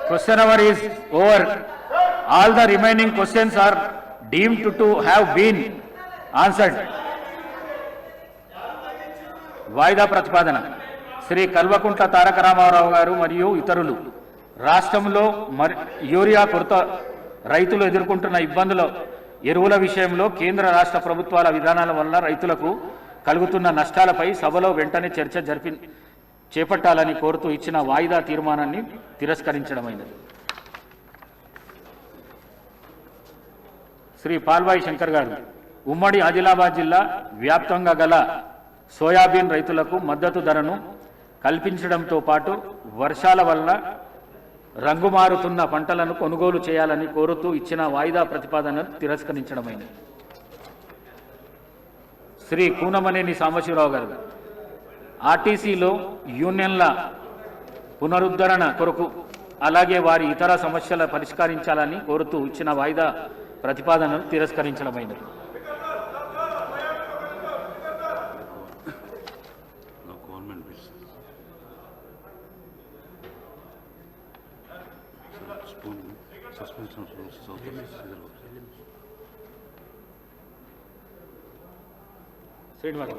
Question hour is over. All the remaining questions are deemed to have been answered. వాయిదా ప్రతిపాదన శ్రీ కల్వకుంట్ల తారక రామారావు గారు మరియు ఇతరులు రాష్ట్రంలో యూరియా కొరత రైతులు ఎదుర్కొంటున్న ఇబ్బందుల ఎరువుల విషయంలో కేంద్ర రాష్ట్ర ప్రభుత్వాల విధానాల వల్ల రైతులకు కలుగుతున్న నష్టాలపై సభలో వెంటనే చర్చ చేపట్టాలని కోరుతూ ఇచ్చిన వాయిదా తీర్మానాన్ని తిరస్కరించడమైనది. శ్రీ పాల్వాయి శంకర్ గారు ఉమ్మడి ఆదిలాబాద్ జిల్లా వ్యాప్తంగా గల సోయాబీన్ రైతులకు మద్దతు ధరను కల్పించడంతో పాటు వర్షాల వల్ల రంగుమారుతున్న పంటలను కొనుగోలు చేయాలని కోరుతూ ఇచ్చిన వాయిదా ప్రతిపాదనను తిరస్కరించడమైనది. శ్రీ కూనమనేని సాంబశివరావు గారు ఆర్టీసీలో యూనియన్ల పునరుద్ధరణ కొరకు అలాగే వారి ఇతర సమస్యల పరిష్కరించాలని కోరుతూ ఇచ్చిన వాయిదా ప్రతిపాదనను తిరస్కరించడమైనది. శ్రీనివాస్